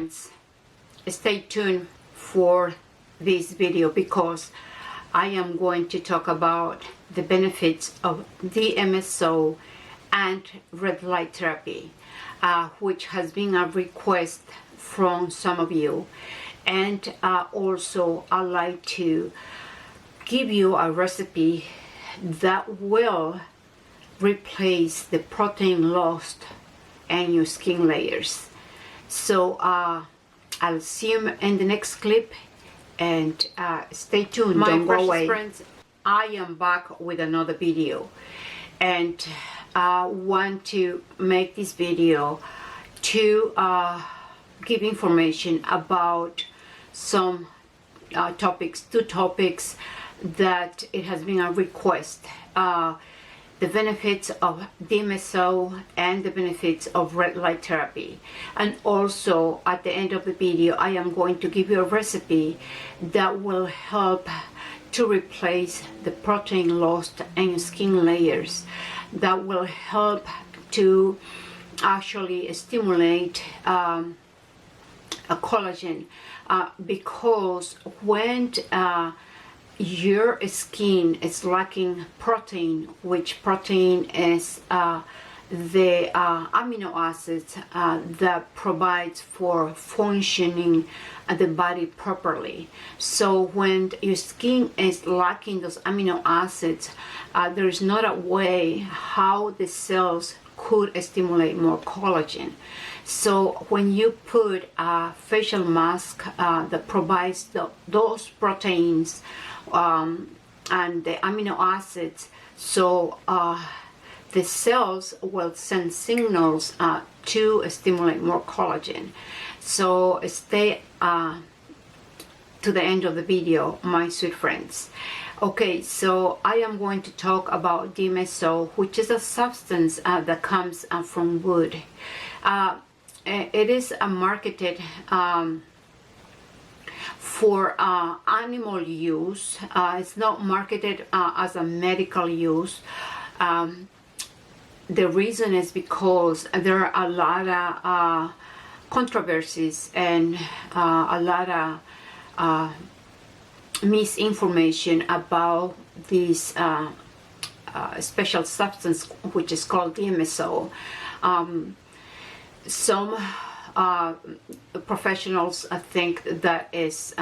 friends, stay tuned for this video because I am going to talk about the benefits of DMSO and red light therapy, which has been a request from some of you. And also I'd like to give you a recipe that will replace the protein lost in your skin layers. So I'll see you in the next clip, and stay tuned. Don't go away. Friends, I am back with another video, and I want to make this video to give information about some two topics that it has been a request. The benefits of DMSO and the benefits of red light therapy. And also at the end of the video I am going to give you a recipe that will help to replace the protein lost in skin layers, that will help to actually stimulate a collagen, because when your skin is lacking protein, which protein is the amino acids that provides for functioning the body properly. So when your skin is lacking those amino acids, there is not a way how the cells could stimulate more collagen. So when you put a facial mask that provides those proteins and the amino acids, so the cells will send signals to stimulate more collagen. So stay to the end of the video, my sweet friends. Okay, so I am going to talk about DMSO, which is a substance that comes from wood. It is marketed for animal use. It's not marketed as a medical use. The reason is because there are a lot of controversies and a lot of misinformation about this special substance which is called DMSO. Some professionals think that is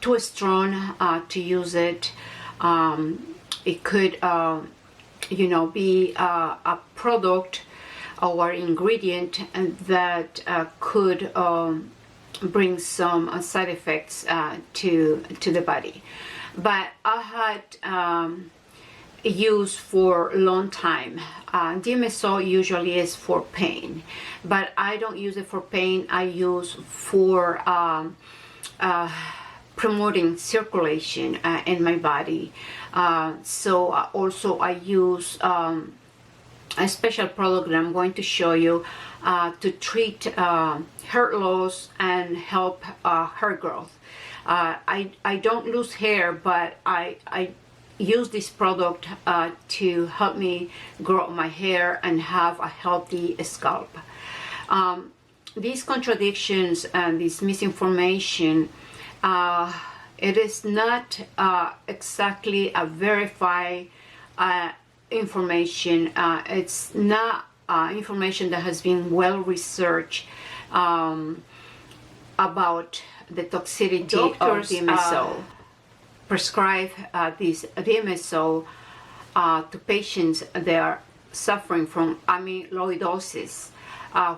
too strong to use it. It could be a product or ingredient that could bring some side effects to the body. But I had used for a long time. DMSO usually is for pain, but I don't use it for pain. I use for promoting circulation in my body. So also I use a special product that I'm going to show you to treat hair loss and help hair growth. I don't lose hair, but I use this product to help me grow my hair and have a healthy scalp. These contradictions and this misinformation, it is not exactly a verified information. It's not information that has been well researched about the toxicity of DMSO. Prescribe this DMSO to patients that are suffering from amyloidosis,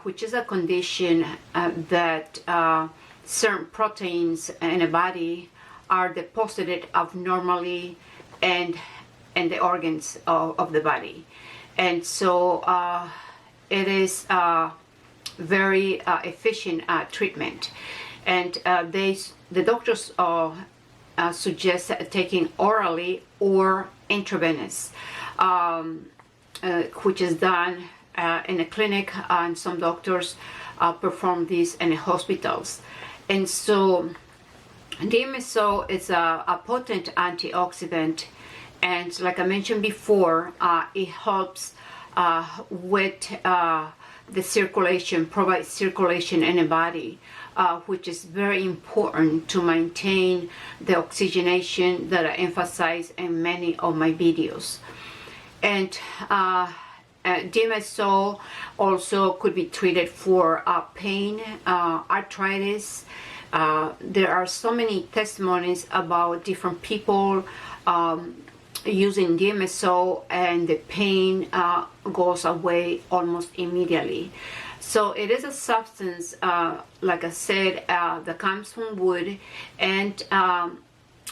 which is a condition that certain proteins in the body are deposited abnormally and in the organs of the body. And so it is a very efficient treatment. And the doctors suggest taking orally or intravenous, which is done in a clinic, and some doctors perform this in hospitals. And so DMSO is a potent antioxidant, and like I mentioned before, it helps with the circulation, provides circulation in the body, which is very important to maintain the oxygenation that I emphasize in many of my videos. And DMSO also could be treated for pain, arthritis. There are so many testimonies about different people using DMSO, and the pain goes away almost immediately. So it is a substance, like I said, that comes from wood, and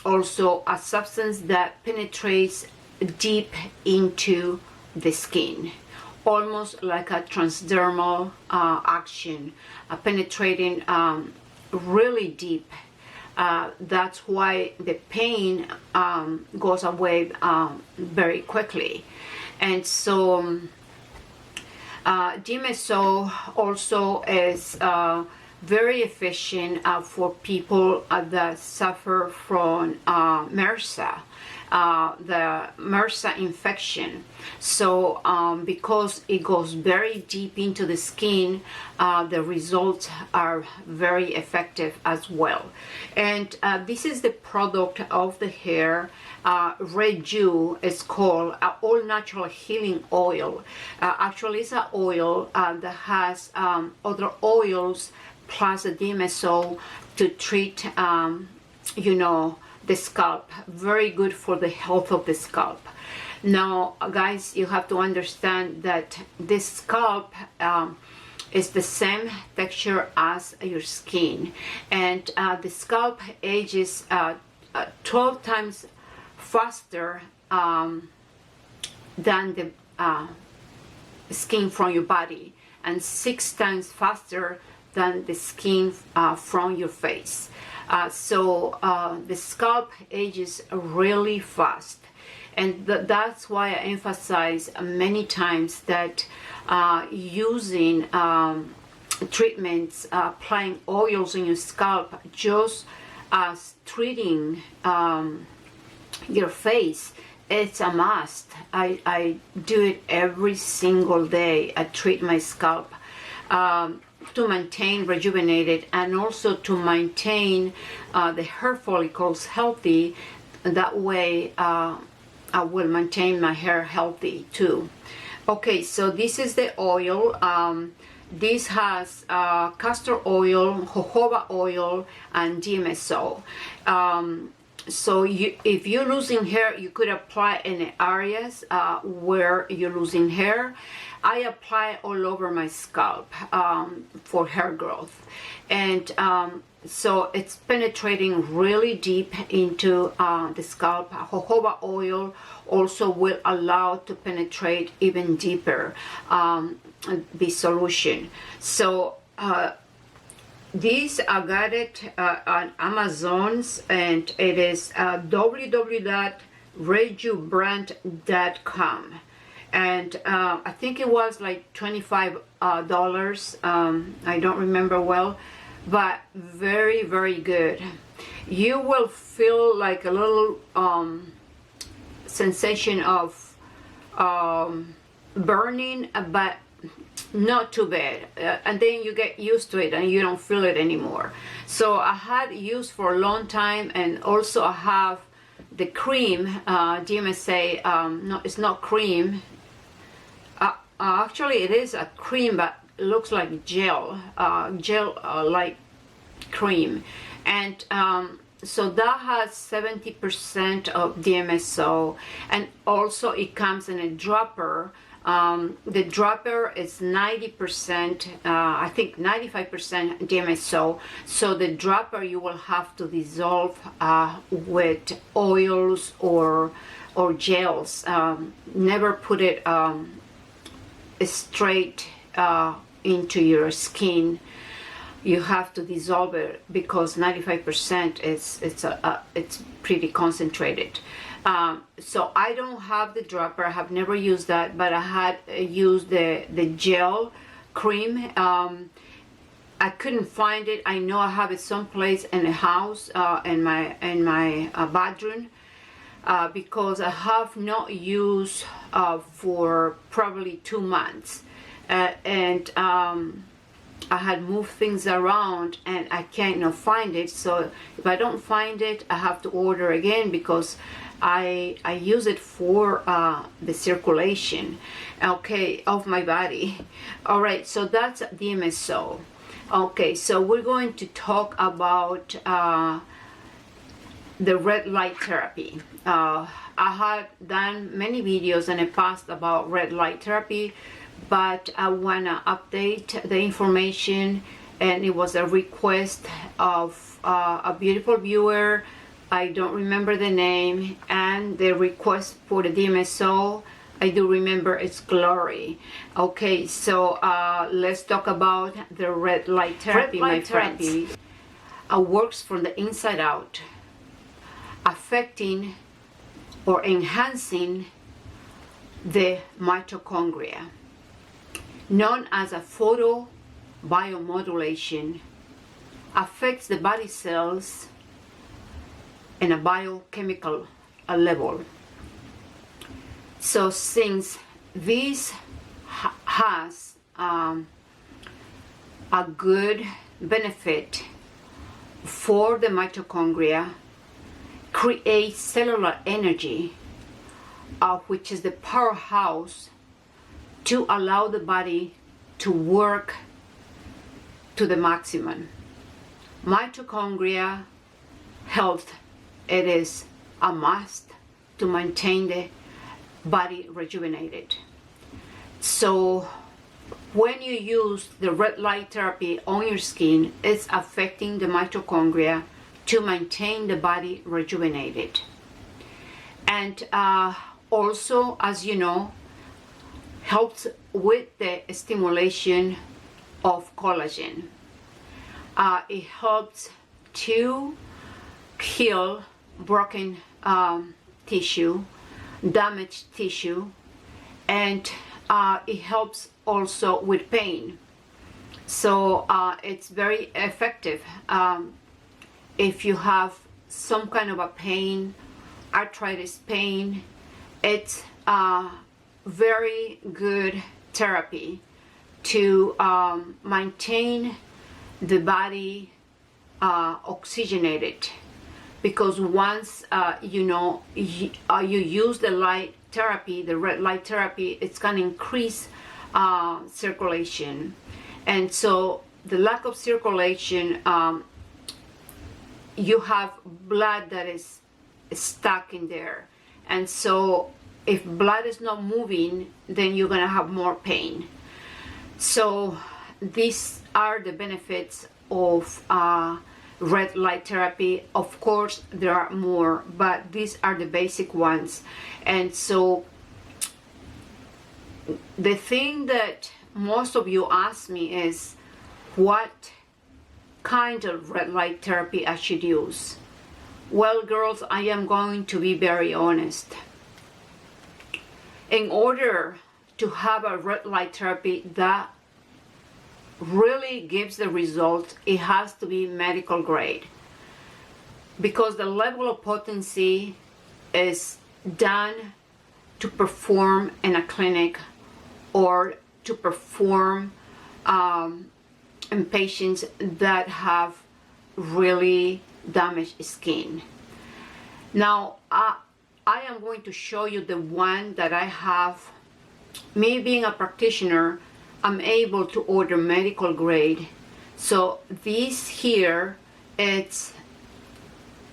also a substance that penetrates deep into the skin, almost like a transdermal action, penetrating really deep. That's why the pain goes away very quickly. And so DMSO also is very efficient for people that suffer from MRSA, the MRSA infection. So because it goes very deep into the skin, the results are very effective as well. And this is the product of the hair. Red Dew is called all natural healing oil. Actually, it's an oil that has other oils plus a DMSO to treat, you know, the scalp. Very good for the health of the scalp. Now, guys, you have to understand that this scalp is the same texture as your skin, and the scalp ages 12 times faster than the skin from your body, and 6 times faster than the skin from your face. So the scalp ages really fast, and that's why I emphasize many times that using treatments, applying oils in your scalp, just as treating your face, it's a must. I do it every single day. I treat my scalp to maintain rejuvenated, and also to maintain the hair follicles healthy. That way I will maintain my hair healthy too. Okay, so this is the oil. This has castor oil, jojoba oil, and DMSO. So if you're losing hair, you could apply in the areas where you're losing hair. I apply all over my scalp for hair growth, and so it's penetrating really deep into the scalp. Jojoba oil also will allow to penetrate even deeper the solution. So these I got it on Amazon's, and it is www.redjewbrand.com, and I think it was like $25. I don't remember well, but very, very good. You will feel like a little sensation of burning, but not too bad, and then you get used to it and you don't feel it anymore. So I had used for a long time, and also I have the cream, DMSA. No, it's not cream. Actually, it is a cream, but it looks like gel, like cream, and so that has 70% of DMSO, and also it comes in a dropper. The dropper is 90%, I think 95% DMSO. So the dropper you will have to dissolve with oils or gels. Never put it straight into your skin. You have to dissolve it because 95% it's pretty concentrated. So I don't have the dropper. I have never used that, but I had used the gel cream. I couldn't find it. I know I have it someplace in the house, in my bedroom, because I have not used for probably 2 months. and I had moved things around and I can't find it. So if I don't find it, I have to order again, because I use it for the circulation, okay, of my body. All right, so that's DMSO. Okay, so we're going to talk about the red light therapy. I had done many videos in the past about red light therapy, but I want to update the information, and it was a request of a beautiful viewer. I don't remember the name, and the request for the DMSO, I do remember, it's Glory. Okay, so let's talk about the red light therapy. Red light therapy works from the inside out, affecting or enhancing the mitochondria, known as a photobiomodulation, affects the body cells in a biochemical level. So since this has a good benefit for the mitochondria, creates cellular energy, which is the powerhouse to allow the body to work to the maximum. Mitochondria health, it is a must to maintain the body rejuvenated. So when you use the red light therapy on your skin, it's affecting the mitochondria to maintain the body rejuvenated. And also, as you know, helps with the stimulation of collagen. It helps to heal broken tissue, damaged tissue, and it helps also with pain. So it's very effective. If you have some kind of a pain, arthritis pain, it's very good therapy to maintain the body oxygenated, because once you use the light therapy, the red light therapy, it's going to increase circulation. And so the lack of circulation, you have blood that is stuck in there, and so if blood is not moving, then you're going to have more pain. So these are the benefits of red light therapy. Of course there are more, but these are the basic ones. And so the thing that most of you ask me is what kind of red light therapy I should use. Well, girls, I am going to be very honest. In order to have a red light therapy that really gives the result, it has to be medical grade, because the level of potency is done to perform in a clinic or to perform in patients that have really damaged skin. Now I am going to show you the one that I have. Me being a practitioner, I'm able to order medical grade. So this here, it's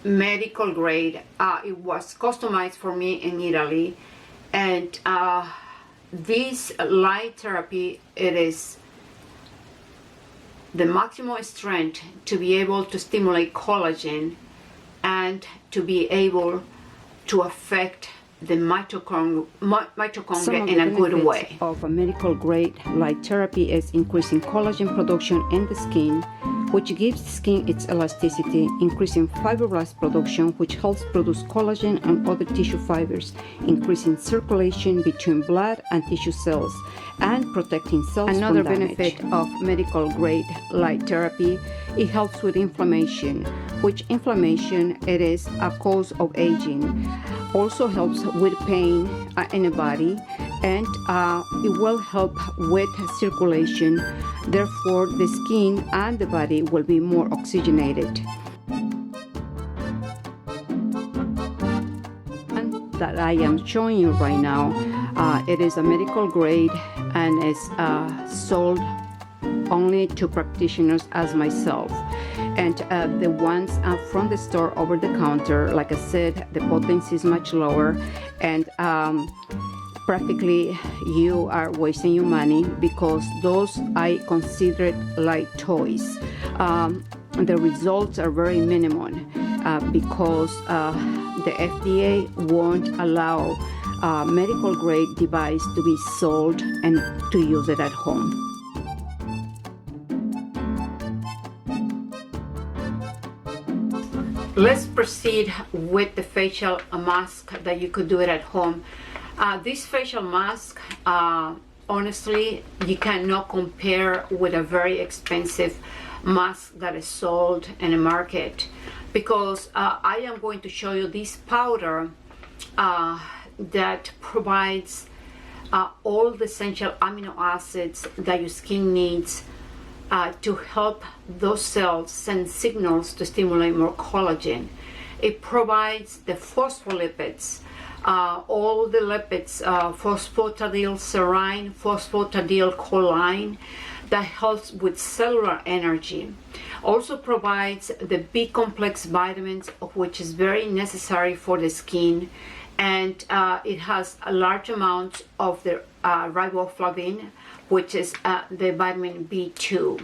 medical grade. It was customized for me in Italy, and this light therapy, it is the maximum strength to be able to stimulate collagen and to be able to affect the mitochondria in a good way. Of a medical grade light therapy is increasing collagen production in the skin, which gives the skin its elasticity, increasing fibroblast production, which helps produce collagen and other tissue fibers, increasing circulation between blood and tissue cells, and protecting cells from damage. Another benefit of medical grade light therapy, it helps with inflammation, which inflammation, it is a cause of aging. Also helps with pain in the body, and it will help with circulation. Therefore, the skin and the body will be more oxygenated. And that I am showing you right now, it is a medical grade and is sold only to practitioners as myself. And the ones from the store over the counter, like I said, the potency is much lower, and practically you are wasting your money, because those I consider it like toys. The results are very minimum because the FDA won't allow medical grade device to be sold and to use it at home. Let's proceed with the facial mask that you could do it at home. This facial mask, honestly, you cannot compare with a very expensive mask that is sold in the market, because I am going to show you this powder that provides all the essential amino acids that your skin needs to help those cells send signals to stimulate more collagen. It provides the phospholipids, all the lipids, phosphatidylserine, phosphatidylcholine, that helps with cellular energy. Also provides the B complex vitamins, which is very necessary for the skin, and it has a large amount of the riboflavin, which is the vitamin B2,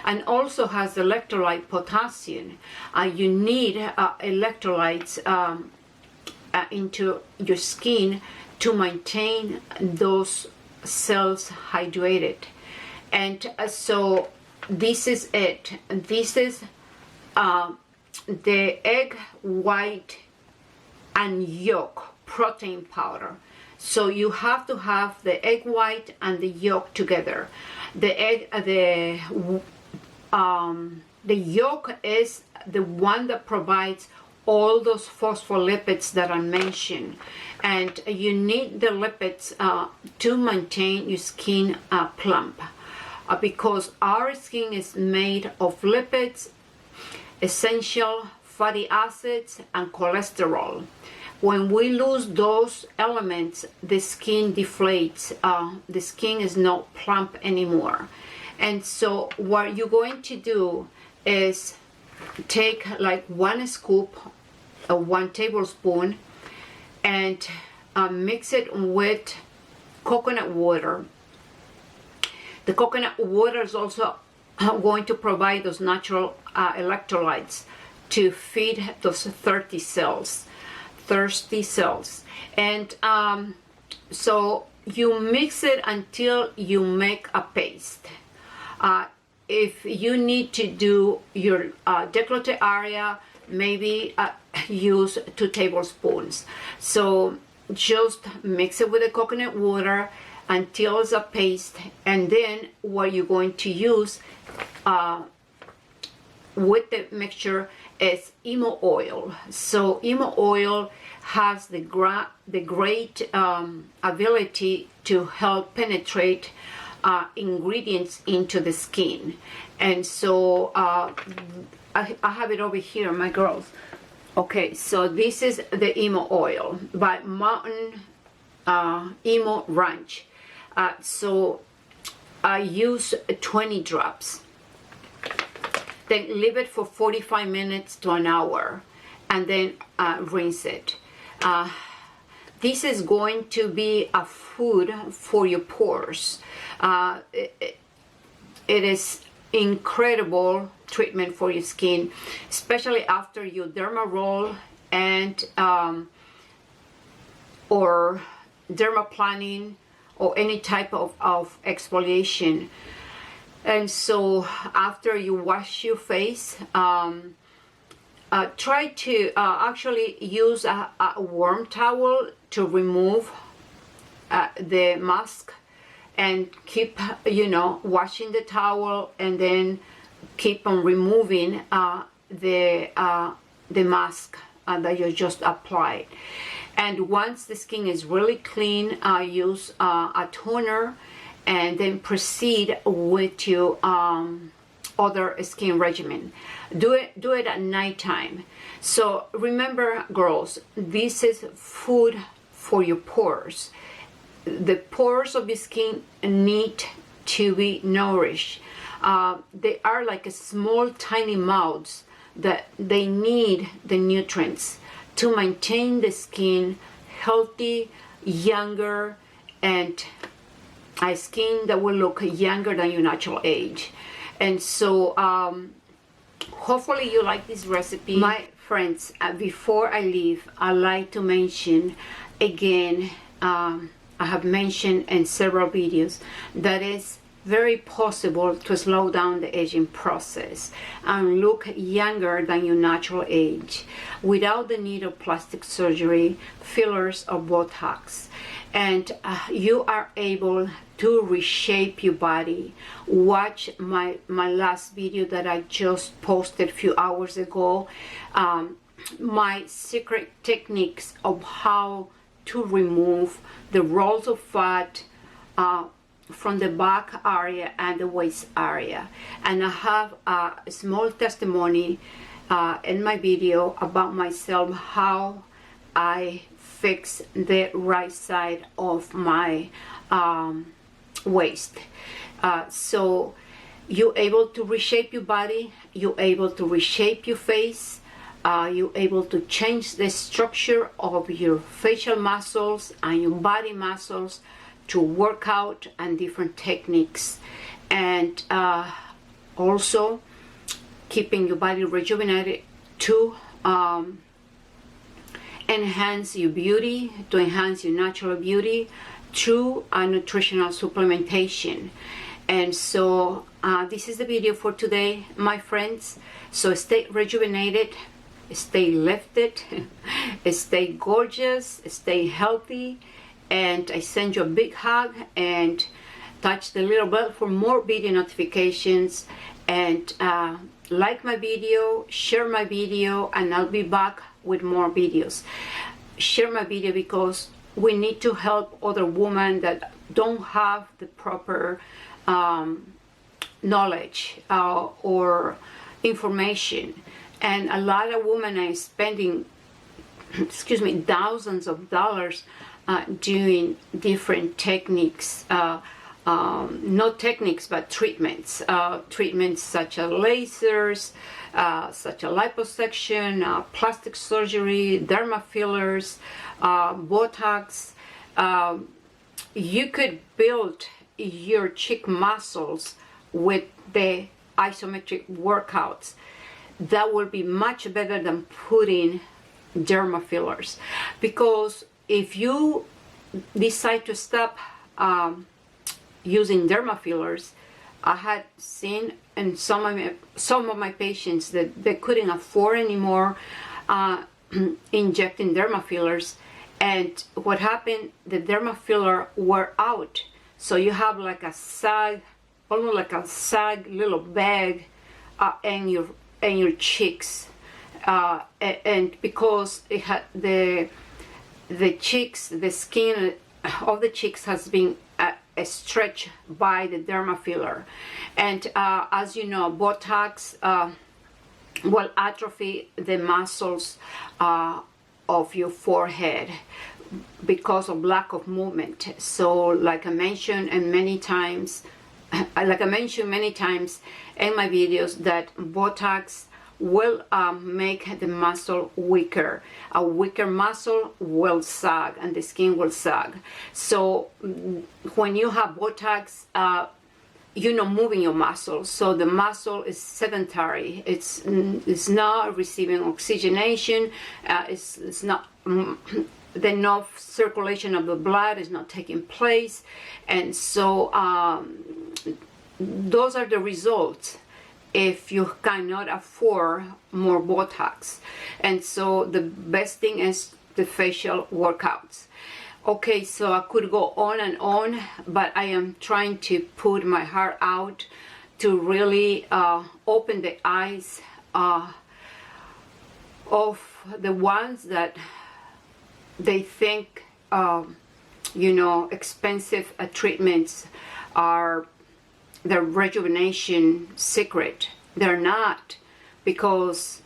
and also has the electrolyte potassium. You need electrolytes into your skin to maintain those cells hydrated. And so this is it. This is the egg white and yolk protein powder. So you have to have the egg white and the yolk together. The yolk is the one that provides all those phospholipids that I mentioned, and you need the lipids to maintain your skin plump, because our skin is made of lipids, essential fatty acids, and cholesterol. When we lose those elements, the skin deflates. The skin is not plump anymore. And so what you're going to do is take like 1 scoop, 1 tablespoon, and mix it with coconut water. The coconut water is also going to provide those natural electrolytes to feed those thirsty cells. And so you mix it until you make a paste. If you need to do your décolleté area, maybe use 2 tablespoons. So just mix it with the coconut water until it's a paste, and then what you're going to use with the mixture is Amino oil. So Amino oil has the great ability to help penetrate ingredients into the skin. And so I have it over here, my girls. Okay, so this is the Amino oil by Mountain Amino Ranch. So I use 20 drops. Then leave it for 45 minutes to an hour, and then rinse it. This is going to be a food for your pores. It is incredible treatment for your skin, especially after you dermaroll and or dermaplaning or any type of exfoliation. And so after you wash your face, try to actually use a warm towel to remove the mask, and keep, washing the towel, and then keep on removing the mask that you just applied. And once the skin is really clean, use a toner and then proceed with your other skin regimen. Do it at nighttime. So remember, girls, this is food for your pores. The pores of your skin need to be nourished. They are like a small tiny mouths that they need the nutrients to maintain the skin healthy, younger, and a skin that will look younger than your natural age. And so hopefully you like this recipe. My friends, before I leave, I'd like to mention again, I have mentioned in several videos that it's very possible to slow down the aging process and look younger than your natural age without the need of plastic surgery, fillers, or Botox. And you are able to reshape your body. Watch my last video that I just posted a few hours ago, my secret techniques of how to remove the rolls of fat from the back area and the waist area. And I have a small testimony in my video about myself, how I fix the right side of my waist. So you're able to reshape your body, you're able to reshape your face, you're able to change the structure of your facial muscles and your body muscles to work out and different techniques. And also keeping your body rejuvenated to enhance your beauty, to enhance your natural beauty through a nutritional supplementation. And so this is the video for today, my friends. So stay rejuvenated, stay lifted, stay gorgeous, stay healthy, and I send you a big hug, and touch the little bell for more video notifications, and like my video, share my video, and I'll be back with more videos. Share my video because we need to help other women that don't have the proper knowledge or information. And a lot of women are spending thousands of dollars doing different techniques, not techniques but treatments, treatments such as lasers, such as liposuction, plastic surgery, derma fillers, Botox. You could build your cheek muscles with the isometric workouts. That will be much better than putting derma fillers, because if you decide to stop using derma fillers, I had seen in some of my patients that they couldn't afford anymore injecting derma fillers, and what happened, the derma filler wore out, so you have like a sag, almost like a sag little bag in your cheeks, and because it had the cheeks, the skin of the cheeks has been stretched by the derma filler. And as you know, Botox will atrophy the muscles of your forehead because of lack of movement. So like I mentioned many times in my videos, that Botox will make the muscle weaker. A weaker muscle will sag and the skin will sag. So when you have Botox, you're not moving your muscle, so the muscle is sedentary. It's not receiving oxygenation. It's not the enough circulation of the blood is not taking place, and so those are the results if you cannot afford more Botox. And so the best thing is the facial workouts. Okay, so I could go on and on, but I am trying to put my heart out to really open the eyes of the ones that they think, you know, expensive treatments are the rejuvenation secret. They're not, because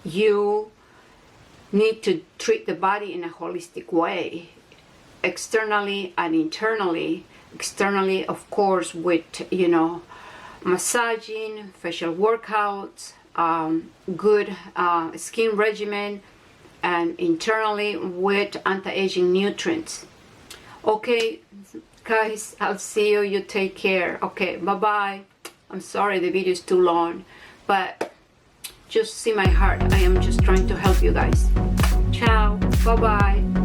you need to treat the body in a holistic way, externally and internally. Externally, of course, with, you know, massaging, facial workouts, good skin regimen, and internally with anti-aging nutrients. Okay, guys, I'll see you. You take care. Okay, bye-bye. I'm sorry the video is too long, but just see my heart. I am just trying to help you guys. Ciao. Bye-bye.